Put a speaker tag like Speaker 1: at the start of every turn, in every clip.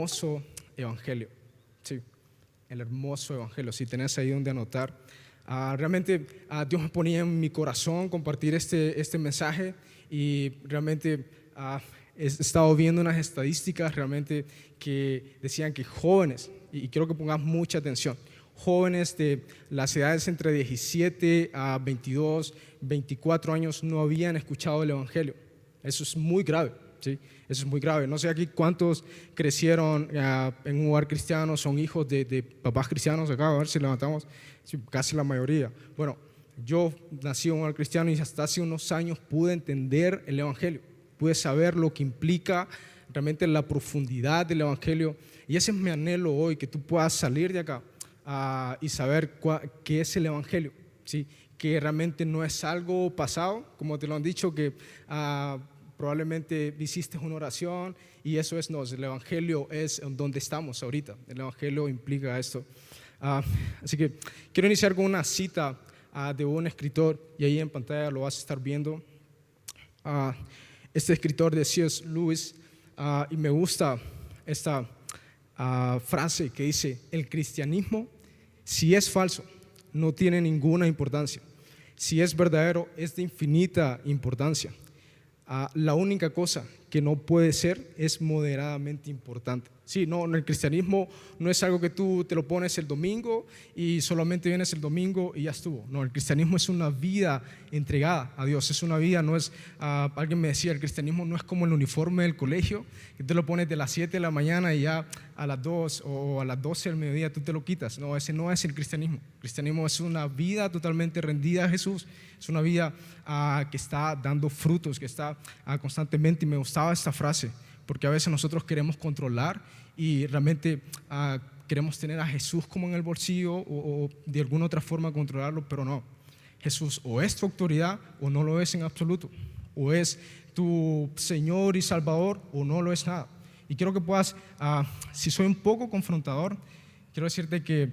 Speaker 1: hermoso evangelio. Sí, el hermoso evangelio. Si tenés ahí donde anotar. Realmente Dios me ponía en mi corazón compartir este mensaje y realmente he estado viendo unas estadísticas realmente que decían que jóvenes, y quiero que pongas mucha atención, jóvenes de las edades entre 17 a 22, 24 años no habían escuchado el evangelio. Eso es muy grave, ¿sí? Eso es muy grave. No sé aquí cuántos crecieron en un hogar cristiano, son hijos de papás cristianos acá, a ver si levantamos, sí, casi la mayoría. Bueno, yo nací en un hogar cristiano y hasta hace unos años pude entender el evangelio, pude saber lo que implica realmente la profundidad del evangelio, y ese es mi anhelo hoy, que tú puedas salir de acá y saber qué es el evangelio, ¿sí? Que realmente no es algo pasado, como te lo han dicho, que probablemente hiciste una oración y eso es, no, el evangelio es donde estamos ahorita, el evangelio implica esto. Así que quiero iniciar con una cita de un escritor, y ahí en pantalla lo vas a estar viendo. Este escritor de C.S. Lewis, y me gusta esta frase que dice: el cristianismo, si es falso, no tiene ninguna importancia. Si es verdadero, es de infinita importancia. La única cosa que no puede ser es moderadamente importante. Sí, no, el cristianismo no es algo que tú te lo pones el domingo y solamente vienes el domingo y ya estuvo. No, el cristianismo es una vida entregada a Dios. Es una vida, no es, alguien me decía, el cristianismo no es como el uniforme del colegio, que te lo pones de las 7 de la mañana y ya a las 2 o a las 12 del mediodía tú te lo quitas. No, ese no es el cristianismo. El cristianismo es una vida totalmente rendida a Jesús. Es una vida que está dando frutos, que está constantemente, y me gustaba esta frase, porque a veces nosotros queremos controlar y realmente queremos tener a Jesús como en el bolsillo o de alguna otra forma controlarlo, pero no. Jesús o es tu autoridad o no lo es en absoluto, o es tu Señor y Salvador o no lo es nada. Y quiero que puedas, si soy un poco confrontador, quiero decirte que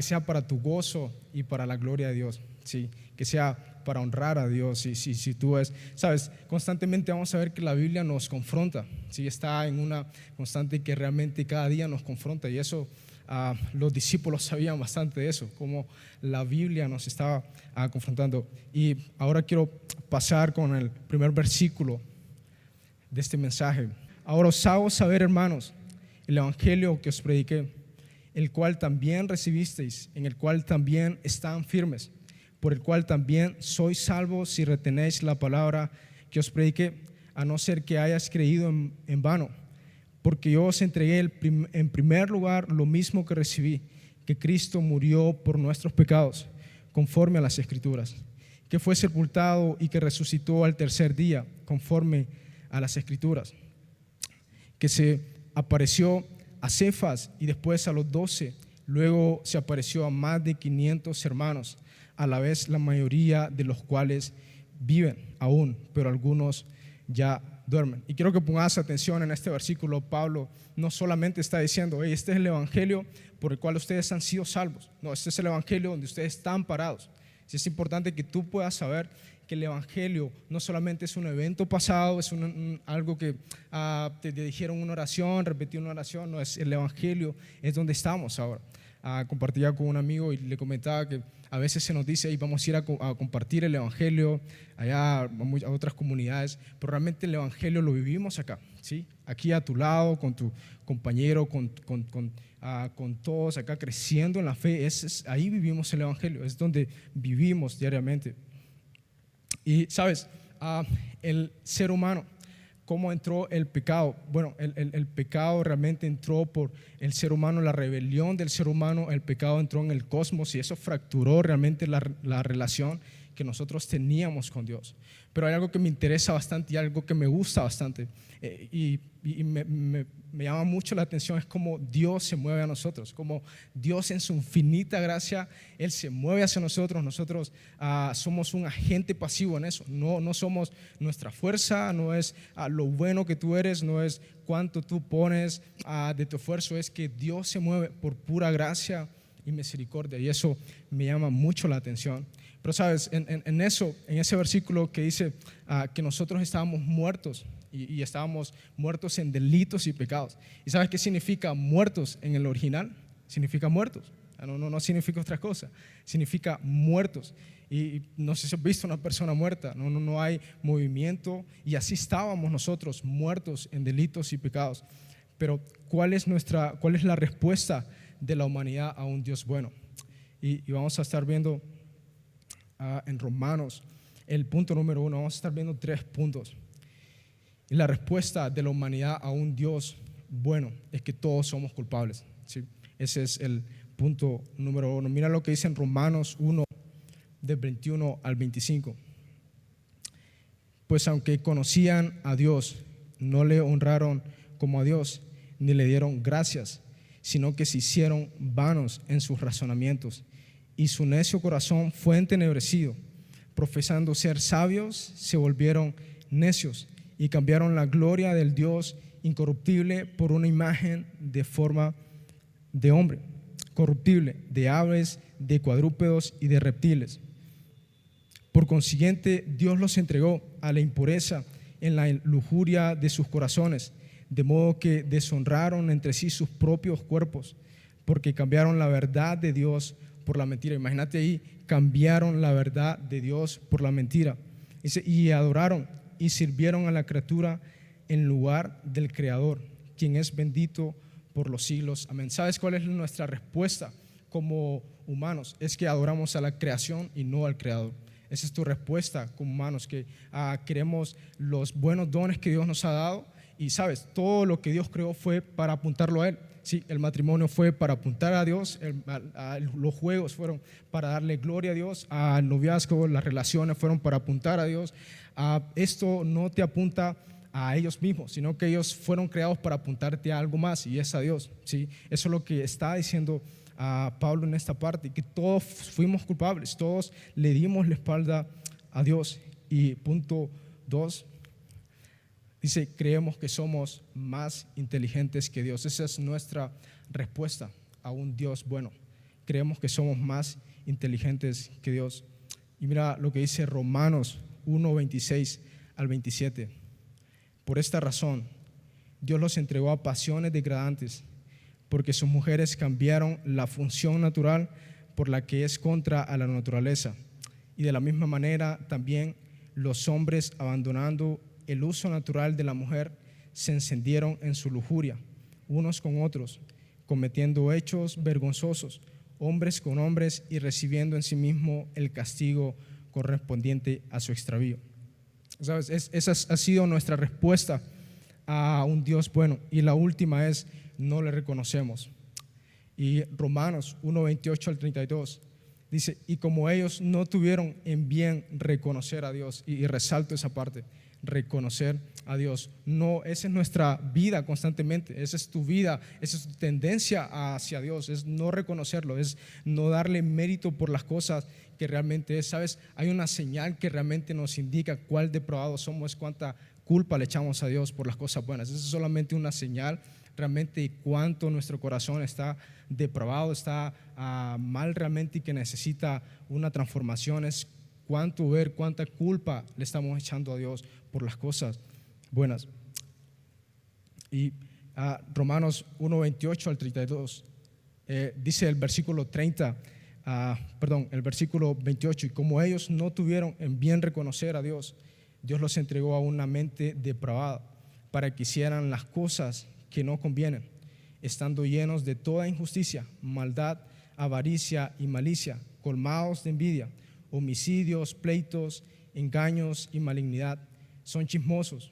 Speaker 1: sea para tu gozo y para la gloria de Dios, ¿sí? Que sea para honrar a Dios. Si tú sabes, constantemente vamos a ver que la Biblia nos confronta, ¿sí? Está en una constante que realmente cada día nos confronta, y eso los discípulos sabían bastante de eso, cómo la Biblia nos estaba confrontando. Y ahora quiero pasar con el primer versículo de este mensaje. Ahora os hago saber, hermanos, el evangelio que os prediqué, el cual también recibisteis, en el cual también están firmes, por el cual también sois salvos si retenéis la palabra que os prediqué, a no ser que hayas creído en vano. Porque yo os entregué en primer lugar lo mismo que recibí, que Cristo murió por nuestros pecados, conforme a las Escrituras, que fue sepultado y que resucitó al tercer día, conforme a las Escrituras, que se apareció a Cefas y después a los 12, luego se apareció a más de 500 hermanos, a la vez la mayoría de los cuales viven aún, pero algunos ya duermen. Y quiero que pongas atención en este versículo. Pablo no solamente está diciendo: hey, este es el evangelio por el cual ustedes han sido salvos. No, este es el evangelio donde ustedes están parados. Sí, es importante que tú puedas saber que el evangelio no solamente es un evento pasado, es algo que te dijeron una oración, repetí una oración. No, es el evangelio, es donde estamos ahora. Compartía con un amigo y le comentaba que a veces se nos dice: hey, vamos a ir a compartir el evangelio allá a otras comunidades, pero realmente el evangelio lo vivimos acá, ¿sí? Aquí a tu lado, con tu compañero, con todos acá creciendo en la fe. Ahí vivimos el evangelio, es donde vivimos diariamente. Y sabes, el ser humano, ¿cómo entró el pecado? Bueno, el pecado realmente entró por el ser humano, la rebelión del ser humano. El pecado entró en el cosmos y eso fracturó realmente la relación que nosotros teníamos con Dios. Pero hay algo que me interesa bastante y algo que me gusta bastante, y me llama mucho la atención, es cómo Dios se mueve a nosotros, cómo Dios en su infinita gracia, Él se mueve hacia nosotros. Nosotros somos un agente pasivo en eso. No somos nuestra fuerza, no es lo bueno que tú eres, no es cuánto tú pones de tu esfuerzo, es que Dios se mueve por pura gracia y misericordia, y eso me llama mucho la atención. Pero sabes, en ese versículo que dice que nosotros estábamos muertos y estábamos muertos en delitos y pecados. ¿Y sabes qué significa muertos en el original? Significa muertos. No significa otra cosa, significa muertos. Y no sé si has visto una persona muerta, no hay movimiento, y así estábamos nosotros, muertos en delitos y pecados. Pero ¿cuál es la respuesta de la humanidad a un Dios bueno? Y vamos a estar viendo en Romanos el punto número 1, vamos a estar viendo 3 puntos. Y la respuesta de la humanidad a un Dios bueno es que todos somos culpables, ¿sí? Ese es el punto número 1. Mira lo que dice en Romanos 1, del 21 al 25. Pues aunque conocían a Dios, no le honraron como a Dios, ni le dieron gracias, sino que se hicieron vanos en sus razonamientos, y su necio corazón fue entenebrecido. Profesando ser sabios, se volvieron necios y cambiaron la gloria del Dios incorruptible por una imagen de forma de hombre, corruptible, de aves, de cuadrúpedos y de reptiles. Por consiguiente, Dios los entregó a la impureza en la lujuria de sus corazones, de modo que deshonraron entre sí sus propios cuerpos, porque cambiaron la verdad de Dios por la mentira. Imagínate ahí, cambiaron la verdad de Dios por la mentira. Dice, y adoraron y sirvieron a la criatura en lugar del Creador, quien es bendito por los siglos. Amén. ¿Sabes cuál es nuestra respuesta como humanos? Es que adoramos a la creación y no al Creador. Esa es tu respuesta como humanos, que queremos los buenos dones que Dios nos ha dado. Y sabes, todo lo que Dios creó fue para apuntarlo a Él. Sí, el matrimonio fue para apuntar a Dios, los juegos fueron para darle gloria a Dios, al noviazgo, las relaciones fueron para apuntar a Dios. Esto no te apunta a ellos mismos, sino que ellos fueron creados para apuntarte a algo más, y es a Dios. ¿Sí? Eso es lo que está diciendo Pablo en esta parte, que todos fuimos culpables, todos le dimos la espalda a Dios. Y punto 2, dice, creemos que somos más inteligentes que Dios. Esa es nuestra respuesta a un Dios bueno. Creemos que somos más inteligentes que Dios. Y mira lo que dice Romanos 1, 26 al 27. Por esta razón, Dios los entregó a pasiones degradantes, porque sus mujeres cambiaron la función natural por la que es contra a la naturaleza. Y de la misma manera también los hombres, abandonando el uso natural de la mujer, se encendieron en su lujuria, unos con otros, cometiendo hechos vergonzosos, hombres con hombres, y recibiendo en sí mismo el castigo correspondiente a su extravío. ¿Sabes? Esa ha sido nuestra respuesta a un Dios bueno. Y la última es, no le reconocemos. Y Romanos 1, 28 al 32 dice, y como ellos no tuvieron en bien reconocer a Dios, y resalto esa parte, reconocer a Dios. No, esa es nuestra vida constantemente, esa es tu vida, esa es tu tendencia hacia Dios, es no reconocerlo, es no darle mérito por las cosas que realmente es. ¿Sabes? Hay una señal que realmente nos indica cuál depravados somos, es cuánta culpa le echamos a Dios por las cosas buenas. Esa es solamente una señal realmente de cuánto nuestro corazón está depravado, está mal realmente, y que necesita una transformación. Es cuánta culpa le estamos echando a Dios por las cosas buenas. Y Romanos 1, 28 al 32 dice el versículo 28, y como ellos no tuvieron en bien reconocer a Dios, Dios los entregó a una mente depravada para que hicieran las cosas que no convienen, estando llenos de toda injusticia, maldad, avaricia y malicia, colmados de envidia, homicidios, pleitos, engaños y malignidad. Son chismosos,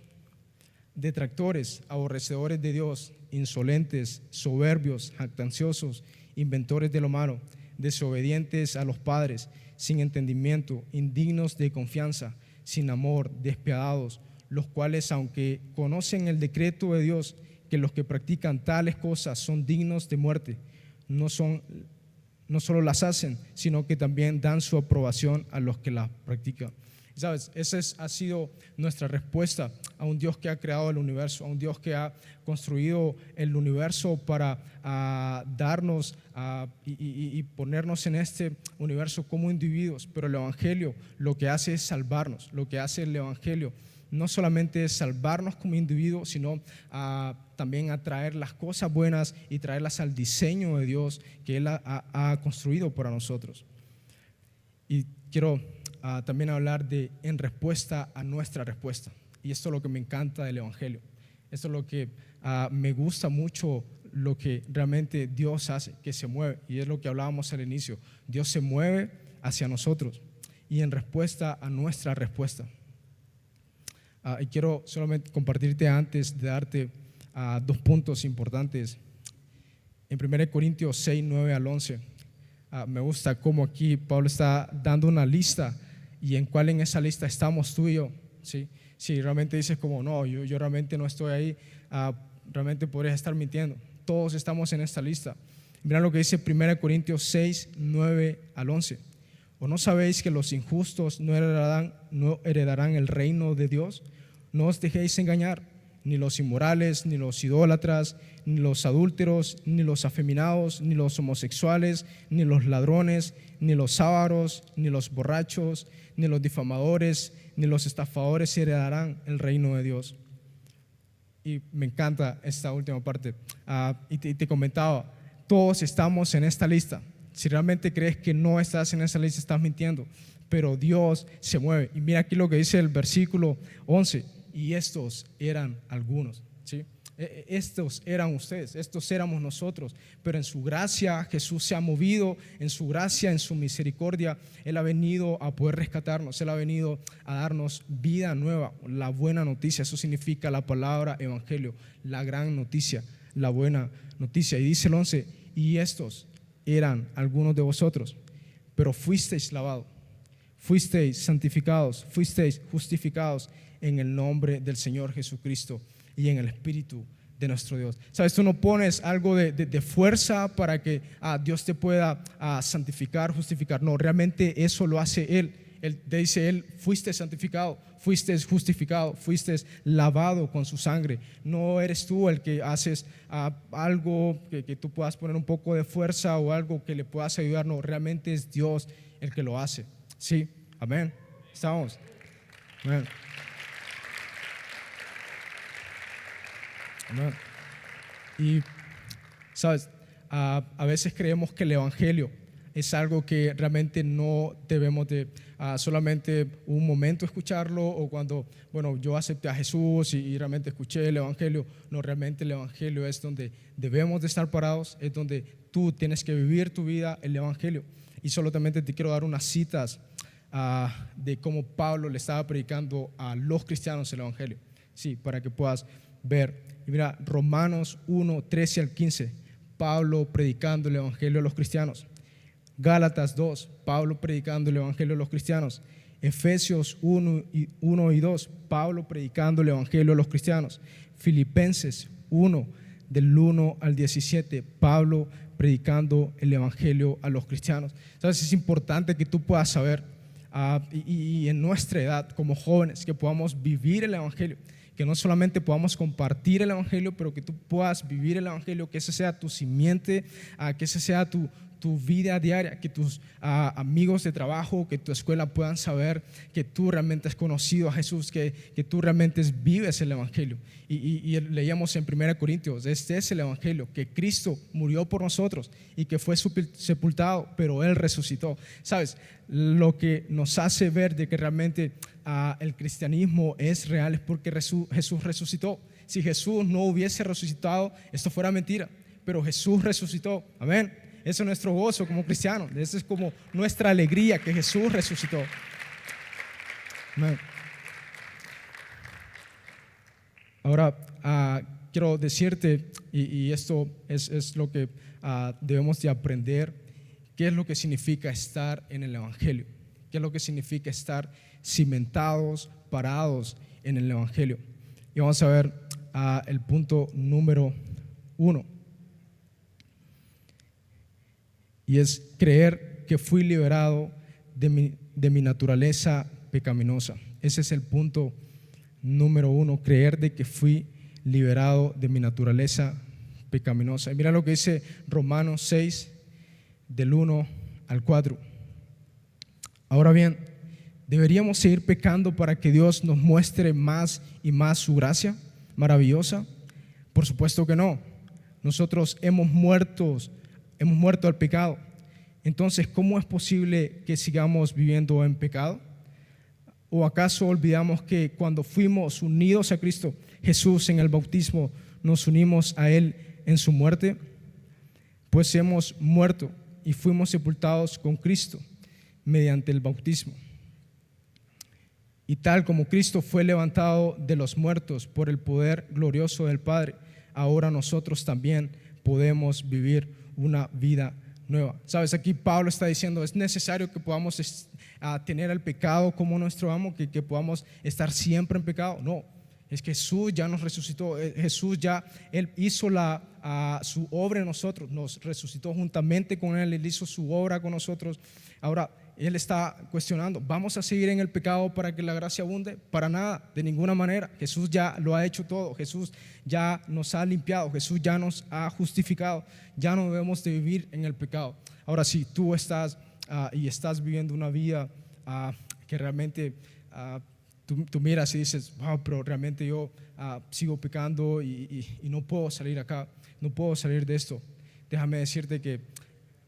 Speaker 1: detractores, aborrecedores de Dios, insolentes, soberbios, jactanciosos, inventores de lo malo, desobedientes a los padres, sin entendimiento, indignos de confianza, sin amor, despiadados, los cuales, aunque conocen el decreto de Dios, que los que practican tales cosas son dignos de muerte, no solo las hacen, sino que también dan su aprobación a los que las practican. ¿Sabes? Esa ha sido nuestra respuesta a un Dios que ha creado el universo, a un Dios que ha construido el universo para darnos y ponernos en este universo como individuos. Pero el Evangelio lo que hace es salvarnos. Lo que hace el Evangelio no solamente es salvarnos como individuos, sino también a traer las cosas buenas y traerlas al diseño de Dios que Él ha construido para nosotros. Y quiero también hablar de en respuesta a nuestra respuesta. Y esto es lo que me encanta del Evangelio. Esto es lo que me gusta mucho, lo que realmente Dios hace, que se mueve. Y es lo que hablábamos al inicio. Dios se mueve hacia nosotros y en respuesta a nuestra respuesta. Y quiero solamente compartirte antes de darte 2 puntos importantes. En 1 Corintios 6, 9 al 11, me gusta cómo aquí Pablo está dando una lista y en cuál en esa lista estamos tú y yo. ¿Sí? Si realmente dices como no, yo realmente no estoy ahí, realmente podrías estar mintiendo. Todos estamos en esta lista. Mira lo que dice 1 Corintios 6, 9 al 11. ¿O no sabéis que los injustos no heredarán el reino de Dios? No os dejéis engañar, ni los inmorales, ni los idólatras, ni los adúlteros, ni los afeminados, ni los homosexuales, ni los ladrones, ni los ávaros, ni los borrachos, ni los difamadores, ni los estafadores heredarán el reino de Dios. Y me encanta esta última parte. Y te comentaba, todos estamos en esta lista. Si realmente crees que no estás en esa lista, estás mintiendo. Pero Dios se mueve. Y mira aquí lo que dice el versículo 11. Y estos eran algunos, ¿sí? Estos eran ustedes, estos éramos nosotros. Pero en su gracia Jesús se ha movido, en su gracia, en su misericordia. Él ha venido a poder rescatarnos. Él ha venido a darnos vida nueva, la buena noticia. Eso significa la palabra evangelio, la gran noticia, la buena noticia. Y dice el 11, y estos eran algunos de vosotros, pero fuisteis lavados, fuisteis santificados, fuisteis justificados en el nombre del Señor Jesucristo y en el Espíritu de nuestro Dios. Sabes, tú no pones algo de fuerza para que Dios te pueda santificar, justificar. No, realmente eso lo hace Él. Él te dice, Él, fuiste santificado, fuiste justificado, fuiste lavado con su sangre. No eres tú el que haces algo que tú puedas poner un poco de fuerza o algo que le puedas ayudar. No, realmente es Dios el que lo hace. Sí, amén. Estamos. Amén. Amén. Y, ¿sabes? A veces creemos que el Evangelio es algo que realmente no debemos de solamente un momento escucharlo o cuando, bueno, yo acepté a Jesús y realmente escuché el Evangelio. No, realmente el Evangelio es donde debemos de estar parados, es donde tú tienes que vivir tu vida, el Evangelio. Y solamente te quiero dar unas citas de cómo Pablo le estaba predicando a los cristianos el Evangelio, sí, para que puedas ver. Y mira, Romanos 1, 13 al 15, Pablo predicando el Evangelio a los cristianos. Gálatas 2, Pablo predicando el Evangelio a los cristianos. Efesios 1 y 2, Pablo predicando el Evangelio a los cristianos. Filipenses 1, del 1 al 17, Pablo predicando el Evangelio a los cristianos. Entonces es importante que tú puedas saber y en nuestra edad como jóvenes que podamos vivir el Evangelio, que no solamente podamos compartir el Evangelio, pero que tú puedas vivir el Evangelio, que ese sea tu simiente, que ese sea tu vida diaria, que tus amigos de trabajo, que tu escuela puedan saber que tú realmente has conocido a Jesús, que tú realmente vives el Evangelio. Y leíamos en 1 Corintios, este es el Evangelio, que Cristo murió por nosotros y que fue sepultado, pero Él resucitó. ¿Sabes? Lo que nos hace ver de que realmente el cristianismo es real es porque Jesús resucitó. Si Jesús no hubiese resucitado, esto fuera mentira, pero Jesús resucitó. Amén. Eso es nuestro gozo como cristianos. Eso es como nuestra alegría, que Jesús resucitó. Amén. Ahora quiero decirte, y esto es lo que debemos de aprender, qué es lo que significa estar en el Evangelio, qué es lo que significa estar cimentados, parados en el Evangelio. Y vamos a ver el punto número 1. Y es creer que fui liberado de mi naturaleza pecaminosa. Ese es el punto número 1, creer de que fui liberado de mi naturaleza pecaminosa. Y mira lo que dice Romanos 6, del 1 al 4. Ahora bien, ¿Deberíamos seguir pecando para que Dios nos muestre más y más su gracia maravillosa? Por supuesto que no. Nosotros hemos muerto al pecado. Entonces, ¿cómo es posible que sigamos viviendo en pecado? ¿O acaso olvidamos que cuando fuimos unidos a Cristo Jesús en el bautismo, nos unimos a Él en su muerte? Pues hemos muerto y fuimos sepultados con Cristo mediante el bautismo. Y tal como Cristo fue levantado de los muertos por el poder glorioso del Padre, ahora nosotros también podemos vivir una vida nueva. Sabes, aquí Pablo está diciendo, es necesario que podamos tener el pecado como nuestro amo, que podamos estar siempre en pecado. No, es que Jesús ya nos resucitó. Jesús ya, Él hizo su obra en nosotros, nos resucitó juntamente con Él hizo su obra con nosotros. Ahora Él está cuestionando, ¿vamos a seguir en el pecado para que la gracia abunde? Para nada, de ninguna manera. Jesús ya lo ha hecho todo. Jesús ya nos ha limpiado. Jesús ya nos ha justificado. Ya no debemos de vivir en el pecado. Ahora, si tú estás viviendo una vida que realmente tú miras y dices, wow, pero realmente yo sigo pecando y no puedo salir acá, no puedo salir de esto. Déjame decirte que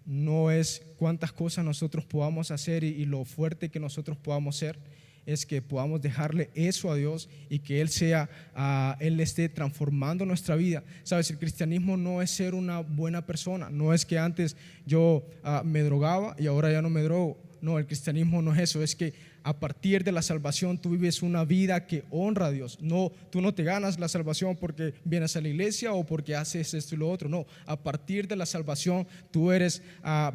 Speaker 1: no es cuántas cosas nosotros podamos hacer y lo fuerte que nosotros podamos ser, es que podamos dejarle eso a Dios y que Él esté transformando nuestra vida. Sabes, el cristianismo no es ser una buena persona, no es que antes yo me drogaba y ahora ya no me drogo. No, el cristianismo no es eso, es que a partir de la salvación tú vives una vida que honra a Dios. No, tú no te ganas la salvación porque vienes a la iglesia o porque haces esto y lo otro. No, a partir de la salvación tú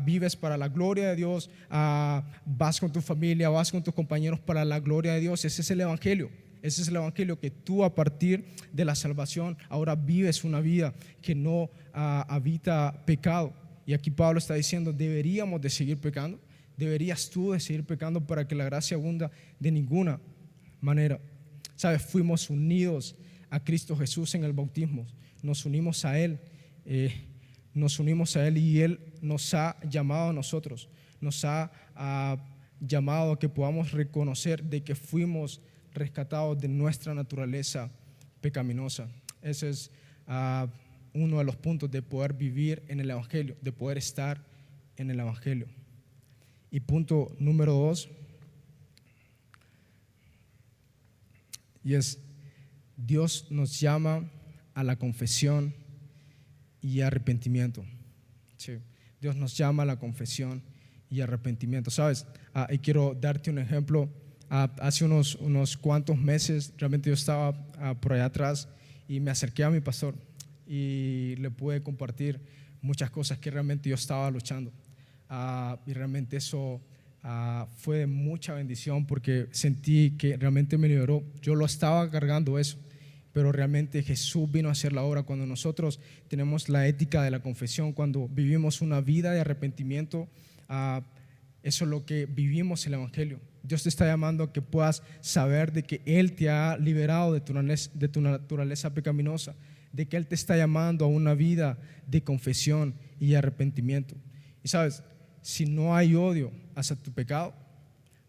Speaker 1: vives para la gloria de Dios, vas con tu familia, vas con tus compañeros para la gloria de Dios. Ese es el evangelio. Ese es el evangelio, que tú a partir de la salvación ahora vives una vida que no habita pecado. Y aquí Pablo está diciendo, deberíamos de seguir pecando. ¿Deberías tú de seguir pecando para que la gracia abunda? De ninguna manera. ¿Sabes? Fuimos unidos a Cristo Jesús en el bautismo. Nos unimos a Él. Y Él nos ha llamado a nosotros. Nos ha llamado a que podamos reconocer de que fuimos rescatados de nuestra naturaleza pecaminosa. Ese es uno de los puntos de poder vivir en el evangelio, de poder estar en el evangelio. Y punto número 2, y es, Dios nos llama a la confesión y arrepentimiento. Sí, Dios nos llama a la confesión y arrepentimiento. ¿Sabes? Y quiero darte un ejemplo. Hace unos cuantos meses, realmente yo estaba por allá atrás y me acerqué a mi pastor y le pude compartir muchas cosas que realmente yo estaba luchando. Y realmente eso fue de mucha bendición porque sentí que realmente me liberó. Yo lo estaba cargando eso, pero realmente Jesús vino a hacer la obra. Cuando nosotros tenemos la ética de la confesión, cuando vivimos una vida de arrepentimiento, eso es lo que vivimos en el evangelio. Dios te está llamando a que puedas saber de que Él te ha liberado de tu naturaleza pecaminosa, de que Él te está llamando a una vida de confesión y arrepentimiento. Y sabes, si no hay odio hacia tu pecado,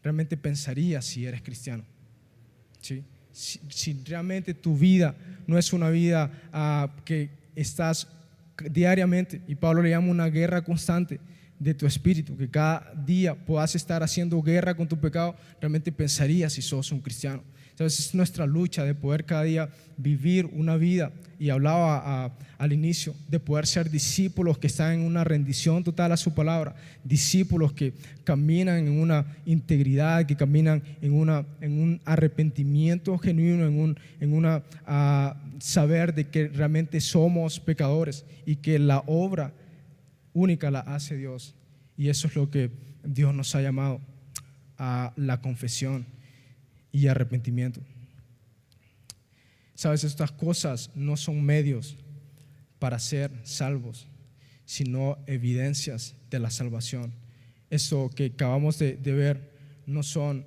Speaker 1: realmente pensarías si eres cristiano. ¿Sí? Si realmente tu vida no es una vida que estás diariamente, y Pablo le llama una guerra constante de tu espíritu, que cada día puedas estar haciendo guerra con tu pecado, realmente pensarías si sos un cristiano. Entonces es nuestra lucha de poder cada día vivir una vida, y hablaba al inicio, de poder ser discípulos que están en una rendición total a su palabra, discípulos que caminan en una integridad, que caminan en un arrepentimiento genuino, en una saber de que realmente somos pecadores y que la obra única la hace Dios. Y eso es lo que Dios nos ha llamado, a la confesión y arrepentimiento. Sabes, estas cosas no son medios para ser salvos, sino evidencias de la salvación. Eso que acabamos de ver no son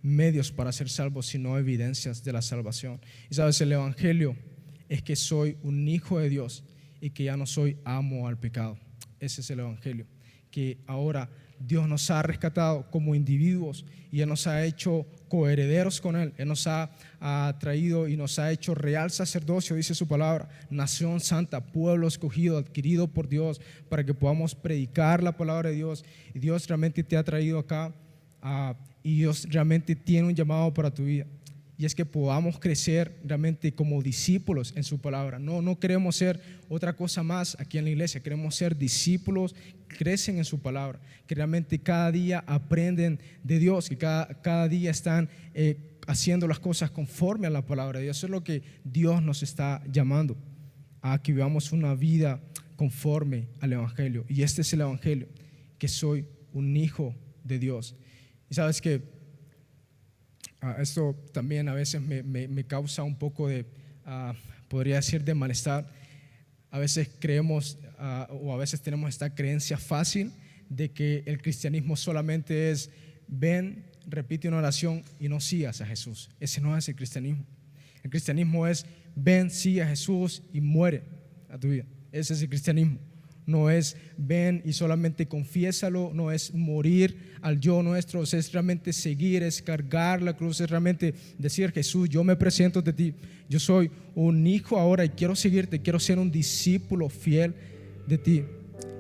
Speaker 1: medios para ser salvos, sino evidencias de la salvación. Y sabes, el evangelio es que soy un hijo de Dios y que ya no soy amo al pecado. Ese es el evangelio, que ahora Dios nos ha rescatado como individuos y Él nos ha hecho coherederos con Él. Él nos ha traído y nos ha hecho real sacerdocio, dice su palabra, nación santa, pueblo escogido, adquirido por Dios, para que podamos predicar la palabra de Dios. Y Dios realmente te ha traído acá y Dios realmente tiene un llamado para tu vida. Y es que podamos crecer realmente como discípulos en su palabra. No queremos ser otra cosa más aquí en la iglesia. Queremos ser discípulos que crecen en su palabra, que realmente cada día aprenden de Dios, que cada día están haciendo las cosas conforme a la palabra de Dios. Eso es lo que Dios nos está llamando, a que vivamos una vida conforme al Evangelio. Y este es el Evangelio, que soy un hijo de Dios. Y sabes que esto también a veces me causa un poco de, podría decir, de malestar. A veces creemos o a veces tenemos esta creencia fácil de que el cristianismo solamente es ven, repite una oración y no sigas a Jesús. Ese no es el cristianismo. El cristianismo es ven, sigue a Jesús y muere a tu vida. Ese es el cristianismo. No es ven y solamente confiésalo, no es morir al yo nuestro, es realmente seguir, es cargar la cruz, es realmente decir: Jesús, yo me presento ante ti, yo soy un hijo ahora y quiero seguirte, quiero ser un discípulo fiel de ti.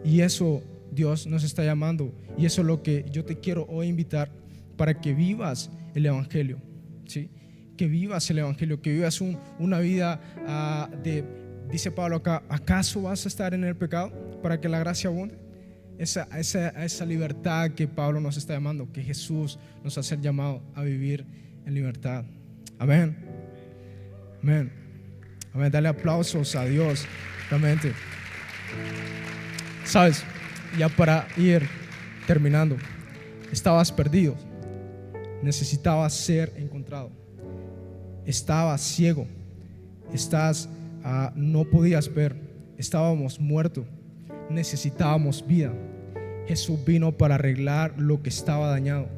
Speaker 1: Y eso Dios nos está llamando, y eso es lo que yo te quiero hoy invitar, para que vivas el Evangelio, ¿sí? Que vivas el Evangelio, que vivas una vida dice Pablo acá, ¿acaso vas a estar en el pecado para que la gracia abunde? Esa libertad que Pablo nos está llamando, que Jesús nos hace el llamado a vivir en libertad. Amén. Amén. Amén. Dale aplausos a Dios, realmente. Sabes, ya para ir terminando, estabas perdido, necesitabas ser encontrado, estabas ciego, no podías ver, estábamos muertos, necesitábamos vida. Jesús vino para arreglar lo que estaba dañado.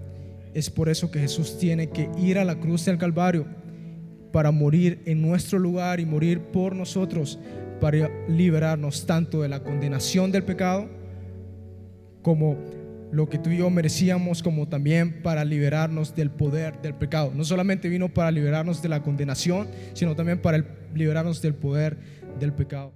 Speaker 1: Es por eso que Jesús tiene que ir a la cruz del Calvario para morir en nuestro lugar y morir por nosotros, para liberarnos tanto de la condenación del pecado como lo que tú y yo merecíamos, como también para liberarnos del poder del pecado. No solamente vino para liberarnos de la condenación, sino también para liberarnos del poder del pecado.